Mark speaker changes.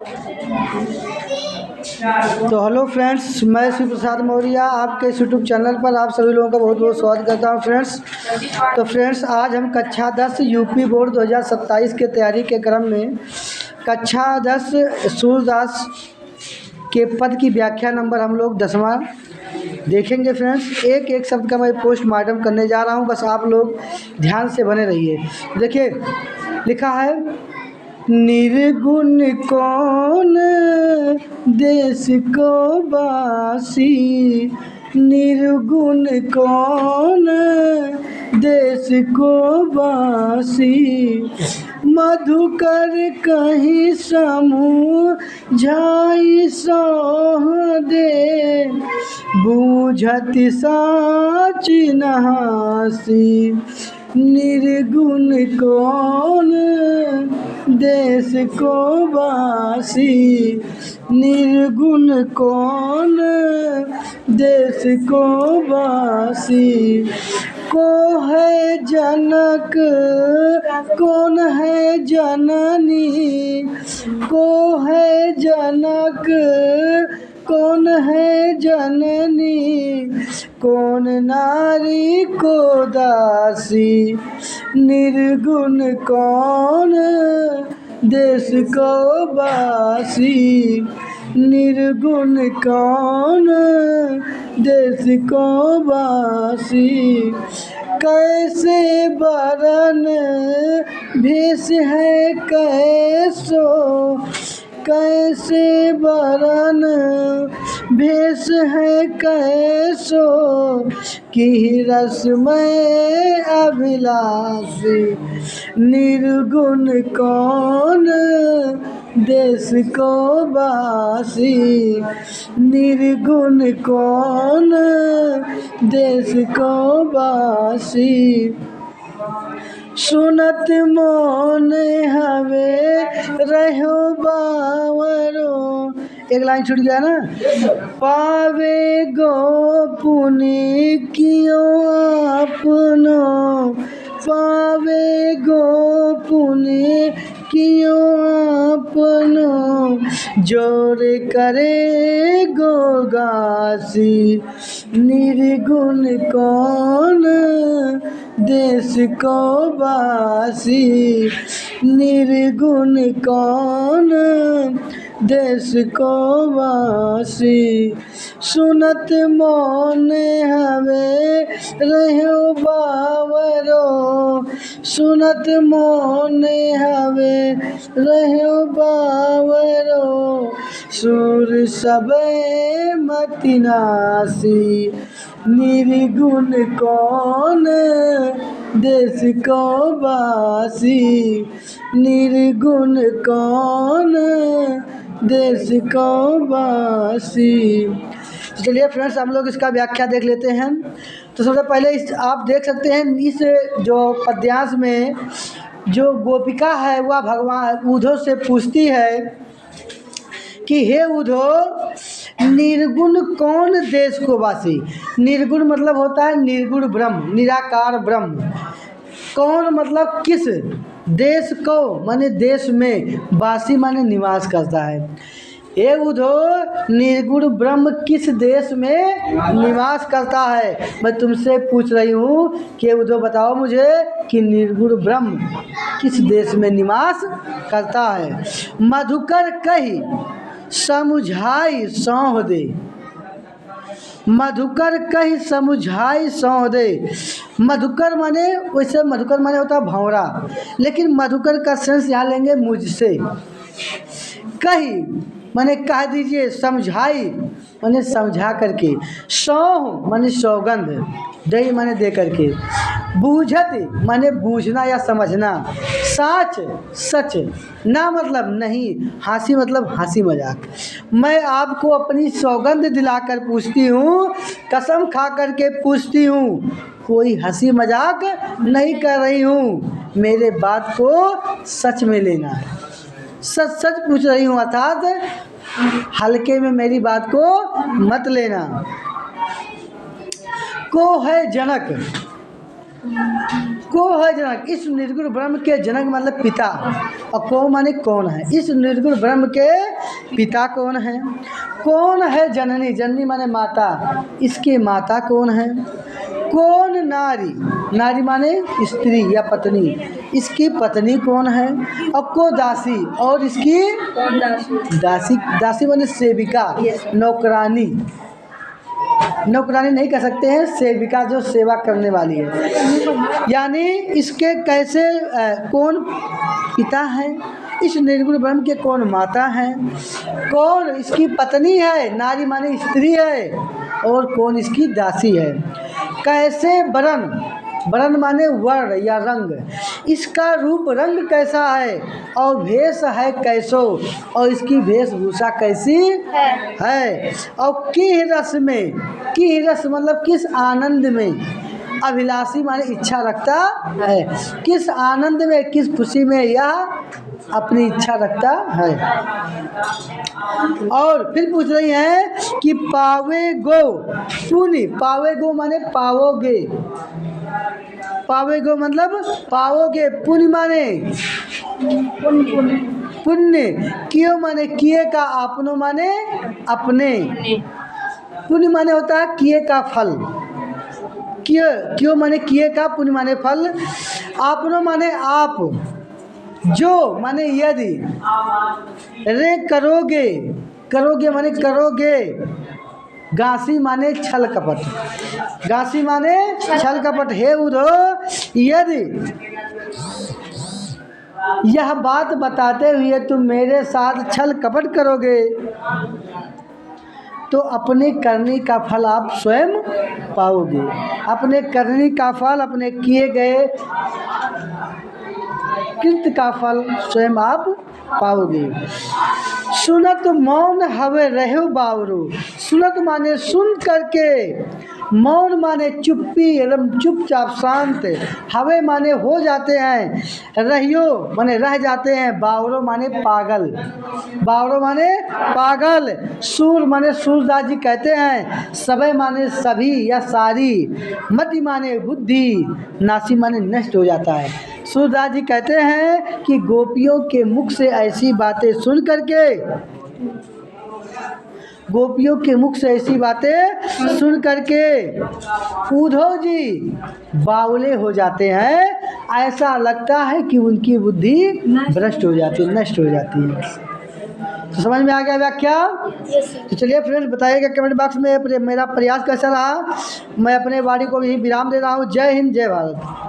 Speaker 1: तो hello friends, मैं शिव प्रसाद मौर्य आपके इस यूट्यूब चैनल पर आप सभी लोगों का बहुत बहुत स्वागत करता हूं फ्रेंड्स। तो फ्रेंड्स, आज हम कक्षा 10 यूपी बोर्ड 2027 के तैयारी के क्रम में कक्षा 10 सूरदास के पद की व्याख्या नंबर हम लोग 10वां देखेंगे फ्रेंड्स। एक एक शब्द का मैं पोस्टमार्टम करने जा रहा हूं, बस आप लोग ध्यान से बने रहिए। देखिए, लिखा है, निर्गुण कौन देश को बासी, निर्गुण कौन देश को बासी, मधुकर कहीं समझाई सोह दे, बूझत साच नहासी, निर्गुण कौन देश को बासी, निर्गुण कौन देश को बासी, को है जनक कौन है जननी, को है जनक कौन है जननी, कौन नारी को दासी, निर्गुण कौन देश को बासी, निर्गुण कौन देश को बासी, कैसे बरन भेष है कैसो, कैसे बरन भेष है कैसो, की रस में अभिलाषी, निर्गुण कौन देश को बासी, निर्गुण कौन देश को बासी, सुनत मोन हवे रहो बावरो, एक लाइन छूट गया ना, पावे गो पुनि कियो अपनो, पावे गो पुनि कियो अपनो, जोर करे गो गासी, निर्गुण कौन देश को बासी, निर्गुण कौन देश को बासी, सुनत मौन हवे रहो बावरो, सुनत मौन हवे रहो बावरो, सुर सबे मति नासी, निर्गुण कौन देश को बासी, निर्गुण कौन देश को बासी। चलिए फ्रेंड्स, हम लोग इसका व्याख्या देख लेते हैं। तो सबसे पहले आप देख सकते हैं, इस जो पद्यांश में जो गोपिका है वह भगवान उद्धव से पूछती है कि हे उद्धव, निर्गुण कौन देश को वासी। निर्गुण मतलब होता है निर्गुण ब्रह्म, निराकार ब्रह्म। कौन मतलब किस, देश को माने देश में, वासी माने निवास करता है। हे उद्धव, निर्गुण ब्रह्म किस देश में निवास करता है, मैं तुमसे पूछ रही हूँ कि उद्धव बताओ मुझे कि निर्गुण ब्रह्म किस देश में निवास करता है। मधुकर कही समुझाई सौह दे, मधुकर कही समुझाई सौह दे। मधुकर माने, वैसे मधुकर माने होता है भंवरा, लेकिन मधुकर का सेंस यहाँ लेंगे मुझसे। कही माने कह दीजिए, समझाई माने समझा करके, सौह माने सौगंध, दे माने दे करके, बूझत माने बूझना या समझना, साच सच, ना मतलब नहीं, हंसी मतलब हंसी मजाक। मैं आपको अपनी सौगंध दिलाकर पूछती हूँ, कसम खा करके पूछती हूँ, कोई हंसी मजाक नहीं कर रही हूँ, मेरे बात को सच में लेना, सच सच पूछ रही हूँ, अर्थात हल्के में मेरी बात को मत लेना। को है जनक, को है जनक, इस निर्गुण ब्रह्म के जनक मतलब पिता, और को माने कौन है, इस निर्गुण ब्रह्म के पिता कौन है। कौन है जननी, जननी माने माता, इसकी माता कौन है। कौन नारी, नारी माने स्त्री या पत्नी, इसकी पत्नी कौन है। और को दासी, और इसकी दासी, दासी माने सेविका, नौकरानी, नौकरानी नहीं कह सकते हैं, सेविका जो सेवा करने वाली है। यानी इसके कैसे कौन पिता है, इस निर्गुण ब्रह्म के कौन माता है, कौन इसकी पत्नी है, नारी माने स्त्री है, और कौन इसकी दासी है। कैसे वरण, वरण माने वर्ण या रंग, इसका रूप रंग कैसा है, और भेष है कैसो, और इसकी वेशभूषा कैसी है। और किस रस में, किस रस मतलब किस आनंद में, अभिलाषी माने इच्छा रखता है, किस आनंद में, किस खुशी में यह अपनी इच्छा रखता है। और फिर पूछ रही हैं कि पावे गो पुण्य, पावे गो माने पाओगे, पावे गो मतलब पाओगे, पुण्य माने पुण्य, क्यों माने किए का, आपनो माने अपने, पुण्य माने होता है किए का फल, क्यों, क्यों माने किए का, पुण्य माने फल, आपनो माने आप, जो माने यदि, रे करोगे, करोगे माने करोगे, गासी माने छल कपट, गासी माने छल कपट, हे उधो यदि यह बात बताते हुए तुम मेरे साथ छल कपट करोगे, तो अपने करने का फल आप स्वयं पाओगे, अपने करने का फल, अपने किए गए कृत्य का फल स्वयं आप पाओगे। सुनत मौन हवे रहो बावरू, सुनत माने सुन करके, मौन माने चुप्पी, एकदम चुपचाप शांत, हवे माने हो जाते हैं, रहियो माने रह जाते हैं, बावरो माने पागल, बावरो माने पागल, सूर माने सूरदास जी कहते हैं, सबे माने सभी या सारी, मति माने बुद्धि, नासी माने नष्ट हो जाता है। सूरदास जी कहते हैं कि गोपियों के मुख से ऐसी बातें सुन करके, गोपियों के मुख से ऐसी बातें सुन करके उद्धव जी बावले हो जाते हैं, ऐसा लगता है कि उनकी बुद्धि भ्रष्ट हो जाती है, नष्ट हो जाती है। तो समझ में आ गया व्याख्या। तो चलिए फ्रेंड्स, बताइएगा कमेंट बॉक्स में मेरा प्रयास कैसा रहा। मैं अपने वाणी को यही विराम दे रहा हूँ। जय हिंद, जय भारत।